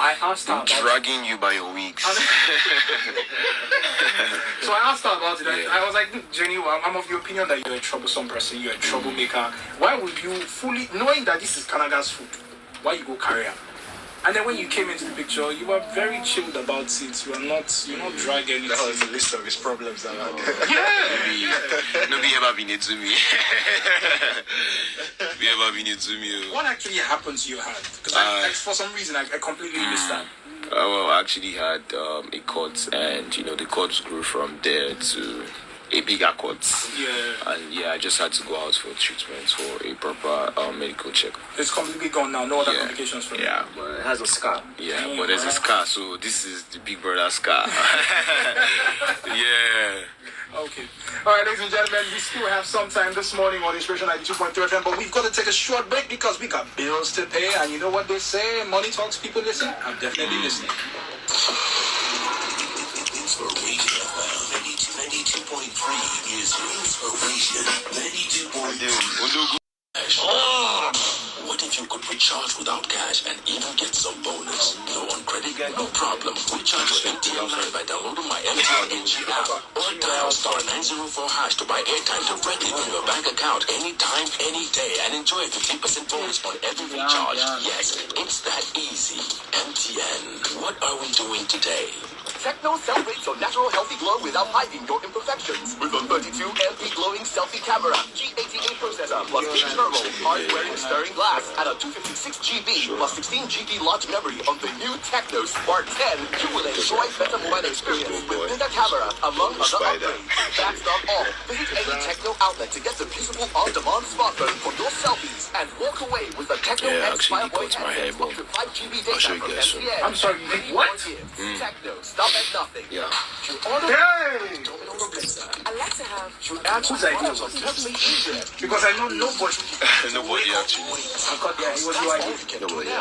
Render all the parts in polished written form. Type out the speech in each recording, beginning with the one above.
I asked her about dragging you by your wigs. So I asked her about it. I was like, Jenny, I'm of the opinion that you're a troublesome person, you're a troublemaker. Why would you fully, knowing that this is Kanaga's food, why you go carry her? And then when you came into the picture, you were very chilled about it. You're not dragging anything. That was a list of his problems. Yeah. Nobody ever been to me. What actually happened to your hand? Because for some reason, I completely missed that. Well, I actually had a cut, and the cuts grew from there to a bigger cut. Yeah. And I just had to go out for treatment for a proper medical check. It's completely gone now. No other complications from it. Yeah. But it has a scar. Yeah, but there's a scar, so this is the big brother scar. Yeah. Okay. All right, ladies and gentlemen, we still have some time this morning on Inspiration 92.3 FM, but we've got to take a short break because we got bills to pay, and you know what they say, money talks, people listen. I'm definitely listening. Inspiration FM 92.3 is Inspiration 92.3. What if you could recharge without cash and even get some bonus? No on credit? No problem. Recharge with MTN Live by downloading my MTN NG app or dial *904# to buy airtime directly from your bank account anytime, any day, and enjoy a 15% bonus on every recharge. Yes, it's that easy. MTN. What are we doing today? Techno celebrates your natural healthy glow without hiding your imperfections. With a 32MP glowing selfie camera, G88 processor, plus 8 turbo, hard-wearing stirring glass, and a 256GB plus 16GB large memory on the new Techno Spark 10, you will enjoy better mobile experience with bigger camera, among other upgrades. That's not all. Visit any Techno outlet to get the beautiful on-demand smartphone for your selfies and walk away with a Techno X Fireboy handset up to 5GB data from MTN. I'm sorry, what? Techno, stop at nothing. Yeah. Hey! I like to have Whose idea was this? Because I know nobody. Nobody actually. It was your idea. Nobody.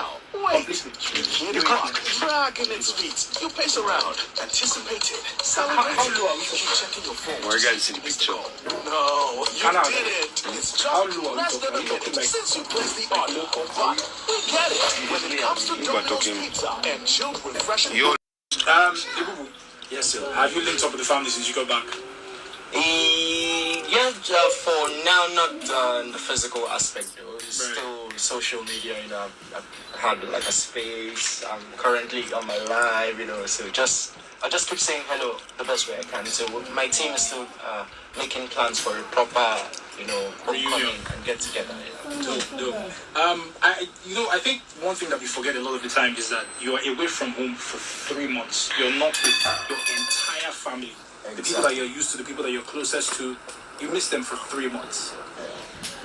You can't dragging its feet. You pace around, anticipated, celebrating. How low are we? Keep checking your phone. Where you guys see the picture? No, you Kanaga. did it. It's How just low are we less than a talking? minute Like, since you placed the order. But we get it. When it comes to Domino's Pizza and chilled refreshing. Ebubu, Yes, sir. have you linked up with the family since you got back? Yeah, for now, not in the physical aspect though. It's Right. still social media, I've had like a space. I'm currently on my live, so I just keep saying hello the best way I can. So my team is still making plans for a proper, homecoming and get together. Dope. I think one thing that we forget a lot of the time is that you are away from home for 3 months. You're not with your entire family. The people that you're used to, the people that you're closest to, you miss them for 3 months.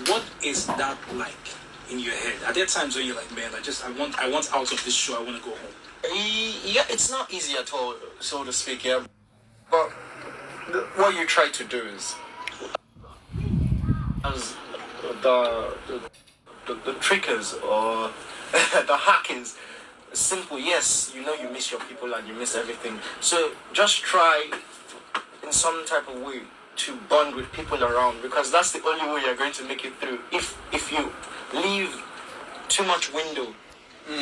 What is that like in your head? Are there times where you're like, man, I want out of this show, I want to go home? Yeah, it's not easy at all, so to speak, yeah. But what you try to do is, as the trickers or the hack is simple. Yes, you miss your people and you miss everything. So just try in some type of way to bond with people around, because that's the only way you're going to make it through. If you leave too much window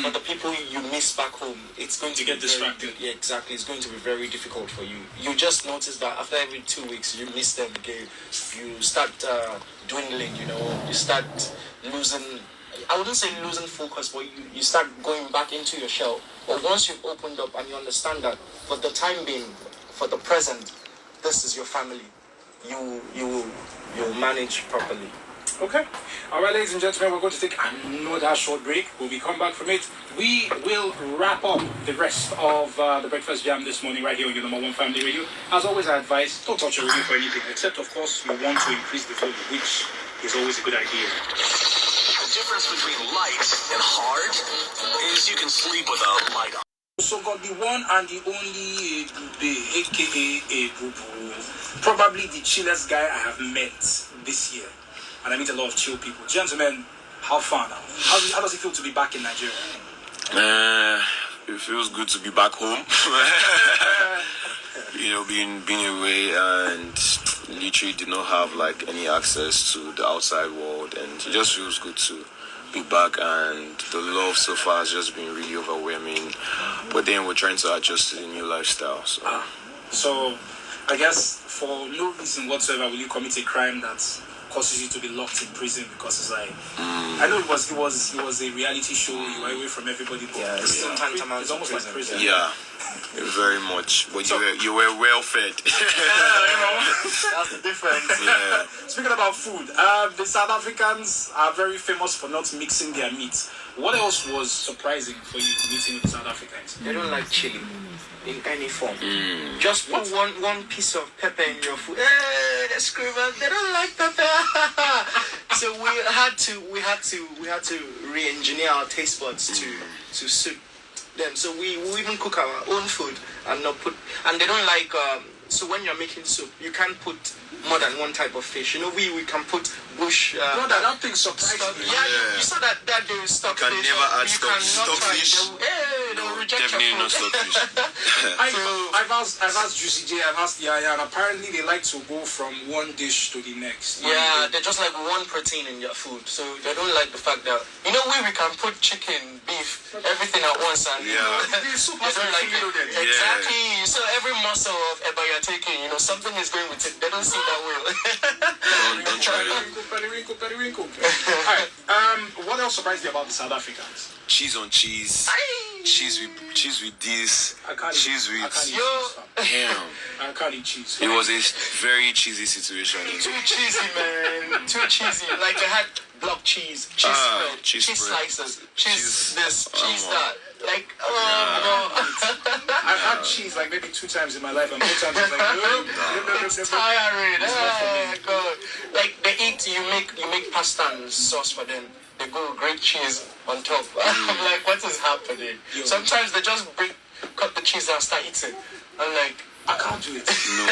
for the people you miss back home, it's going to get distracted. Yeah, exactly. It's going to be very difficult for you. You just notice that after every 2 weeks, you miss them again. You start dwindling. You start losing. I wouldn't say losing focus, but you start going back into your shell. But once you've opened up and you understand that for the time being, for the present, this is your family. You'll manage properly. Okay. All right, ladies and gentlemen, we're going to take another short break. When we come back from it, we will wrap up the rest of the Breakfast Jam this morning right here on your number one family radio. As always, I advise, don't touch your radio for anything, except, of course, you want to increase the volume, which is always a good idea. The difference between light and hard is you can sleep with a light on. So got the one and the only aka Ebubu, probably the chillest guy I have met this year. And I meet a lot of chill people. Gentlemen, how far now? How does it feel to be back in Nigeria? It feels good to be back home. Being away and literally did not have like any access to the outside world, and it just feels good to be back, and the love so far has just been really overwhelming. But then we're trying to adjust to the new lifestyle. So, I guess for no reason whatsoever will you commit a crime that causes you to be locked in prison because it's like I know it was a reality show. You were away from everybody. But it's still tantamount it's almost like prison. Yeah. Very much. But you were well fed. That's the difference. Yeah. Speaking about food, the South Africans are very famous for not mixing their meat. What else was surprising for you meeting with the South Africans? They don't like chili in any form. Just put one piece of pepper in your food. They scream out, they don't like pepper. So we had to re-engineer our taste buds to suit them. So we even cook our own food and not put. And they don't like. So when you're making soup, you can't put more than one type of fish. You know, we can put bush. No, that thing surprised me. Yeah, you saw that there is stock You can fish. never add You cannot try it. stockfish. They'll reject Definitely your not food. stockfish. I've asked Juicy J, I've asked Yaya, and apparently they like to go from one dish to the next. Yeah, they just like one protein in their food, so they don't like the fact that we can put chicken, beef, everything at once, and Yeah. The soup they has to don't be like fully it. loaded. Yeah. Exactly. So every muscle of eba you're taking, something is going with it. They don't see that well. Don't try that. Periwinkle. Alright, what else surprised you about the South Africans? Cheese on cheese. Cheese with this. I can't Cheese eat, I with. can't eat Yo. cheese. Damn. I can't eat cheese. It was a very cheesy situation. Too cheesy, man. Too cheesy. Like they had block cheese, cheese spread, cheese cheese spread. slices, cheese Cheese- this, cheese wow. that. Like, oh no. I've had cheese like maybe 2 times in my life, and both times I was like, no. It's tiring. It's not for me. God. Like they eat, you make pasta and sauce for them. They go great cheese on top. I'm like, what is happening? Yo. Sometimes they just cut the cheese and start eating. I'm like, I can't do it. No.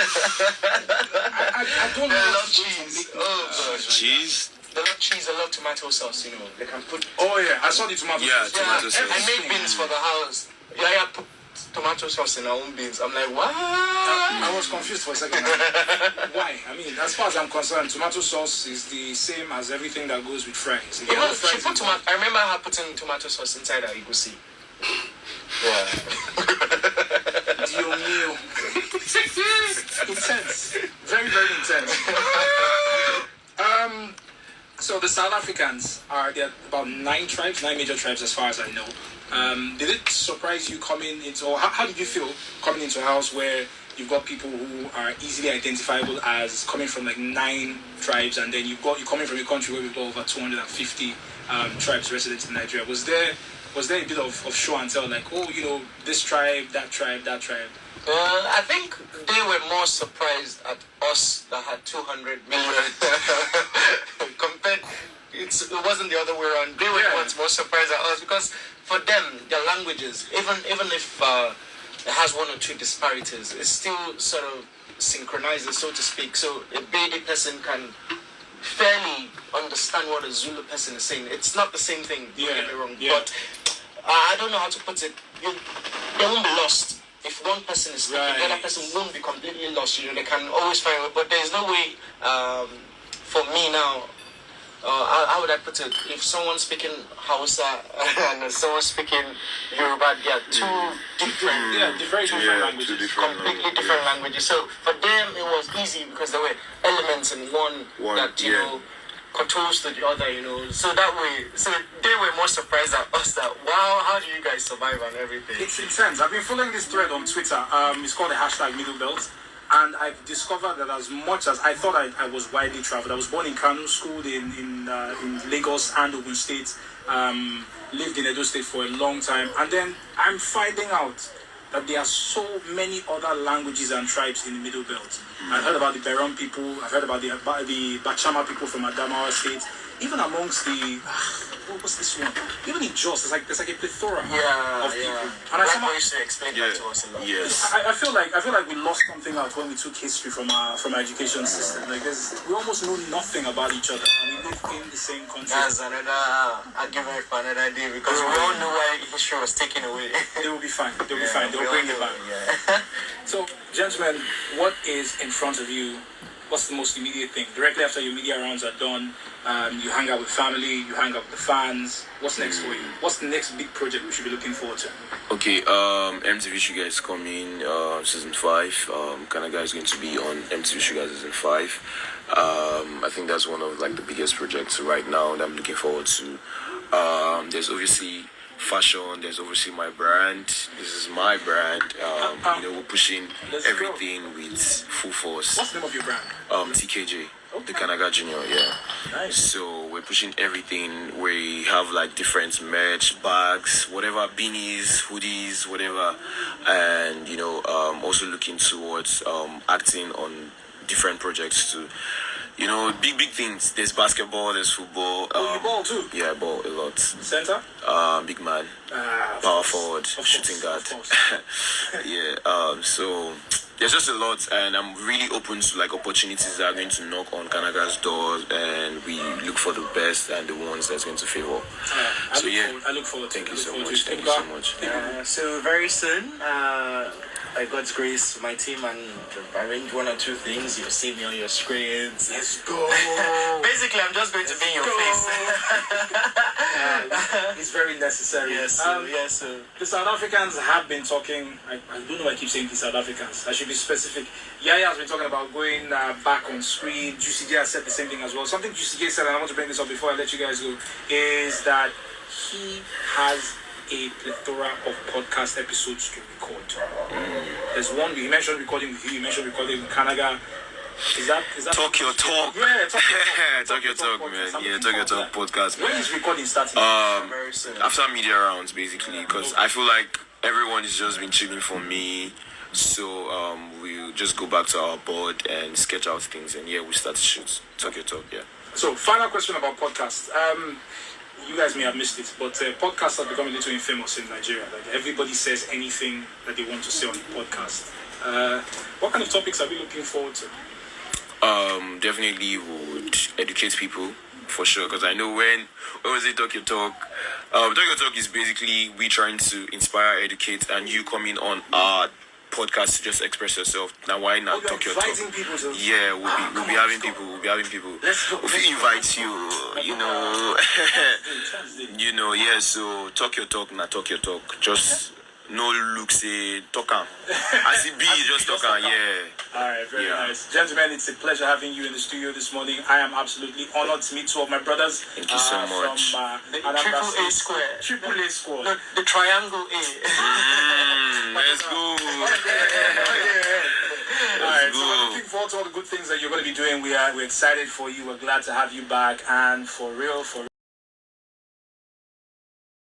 I don't know. I how love to do it cheese. to make me Oh gosh. Cheese? They love cheese. I love tomato sauce. They can put. Oh yeah, I saw the tomato. Yeah, sauce. tomato sauce. I made beans for the house. Yeah, put tomato sauce in our own beans. I'm like, what? I was confused for a second. Why? I mean, as far as I'm concerned, tomato sauce is the same as everything that goes with fries. You know, she put tomato. I remember her putting tomato sauce inside her egusi. Yeah. Dio mio. Intense. Very, very intense. So the South Africans there are about 9 major tribes as far as I know. Did it surprise you coming into, or how did you feel coming into a house where you've got people who are easily identifiable as coming from like 9 tribes, and then you're coming from a country where we've got over 250 tribes resident in Nigeria? Was there a bit of show and tell, like, oh, this tribe, that tribe, that tribe? I think they were more surprised at us that had 200 million compared. It wasn't the other way around. They were the ones more surprised at us because for them, their languages, even if it has 1 or 2 disparities, it still sort of synchronizes, so to speak. So a Bede person can fairly understand what a Zulu person is saying. It's not the same thing, don't get me wrong, but I don't know how to put it. They won't be lost. If one person is speaking, the other person won't be completely lost. They can always find it. But there's no way for me now. How would I put it? If someone's speaking Hausa and someone's speaking Yoruba, they are two different, very different languages. completely different languages. So for them, it was easy because there were elements in one that controls to the other. So that way, so they were more surprised at us that wow, how do you guys survive and everything? It's intense. I've been following this thread on Twitter. It's called the hashtag Middle Belt. And I've discovered that as much as I thought I was widely traveled, I was born in Kano, schooled in Lagos and Ogun State, lived in Edo State for a long time, and then I'm finding out that there are so many other languages and tribes in the Middle Belt. I've heard about the Beron people, I've heard about the Bachama people from Adamawa State, even amongst the what was this one? Even in Jos, there's like a plethora of people. And I used to explain that to us a lot. Yes. I feel like we lost something out when we took history from our education system. Like we almost know nothing about each other, and we live in the same country. That's another argument for another day because we all know why history was taken away. They will be fine. They'll be fine. They'll bring it back. So, gentlemen, what is in front of you what's the most immediate thing? Directly after your media rounds are done, you hang out with family, you hang out with the fans. What's next for you? What's the next big project we should be looking forward to? Okay, MTV Sugar is coming, season 5. Kanaga is going to be on MTV Sugar season 5. I think that's one of like the biggest projects right now that I'm looking forward to. There's obviously fashion, there's obviously my brand. This is my brand. We're pushing everything with full force. What's the name of your brand? TKJ, the Kanaga Junior, yeah. Nice. So we're pushing everything. We have like different merch, bags, whatever, beanies, hoodies, whatever, and also looking towards acting on different projects too. Big things. There's basketball, there's football. You ball too? Yeah, I ball a lot. Center? Big man, Of power forward, shooting guard. Of course. Yeah. So there's just a lot, and I'm really open to like opportunities that are going to knock on Kanaga's doors, and we look for the best and the ones that's going to favor. I look forward to it. Thank you so much. Thank you so much. So very soon, by God's grace, my team and arrange 1 or 2 things. You'll see me on your screens. Let's go. Basically, I'm just going to be in your face. It's very necessary. Yes, sir. The South Africans have been talking. I don't know why I keep saying the South Africans. I should be specific. Yaya has been talking about going back on screen. Juicy J has said the same thing as well. Something Juicy J said, and I want to bring this up before I let you guys go, is that he has a plethora of podcast episodes to record. There's one you mentioned recording with you. You mentioned recording with Kanaga. Is that Talk your talk. Yeah, talk your talk. Talk your talk, man. Yeah, talk your talk podcast. When is recording starting? Very soon. After media rounds, basically, because I feel like everyone has just been chilling for me. So we'll just go back to our board and sketch out things, and we start to shoot. Talk your talk, yeah. So, final question about podcasts. You guys may have missed it, but podcasts are becoming a little infamous in Nigeria. Like everybody says anything that they want to say on the podcast. What kind of topics are we looking forward to? Definitely would educate people for sure, because I know when we say talk your talk, talk your talk is basically we trying to inspire, educate, and you coming on our podcast to just express yourself. Now why not talk your talk? People to... Yeah, we'll be having people. We'll be having people. We'll invite you. Yeah. So talk your talk, not talk your talk. Just no look, say talk on. As it be, just talk on. Yeah. All right, very nice, gentlemen. It's a pleasure having you in the studio this morning. I am absolutely honored to meet 2 of my brothers. Thank you so much. From The triple A square. Triple A square. No, the triangle A. Let's go. Alright, so we're looking forward to all the good things that you're going to be doing. We're excited for you. We're glad to have you back, and for real.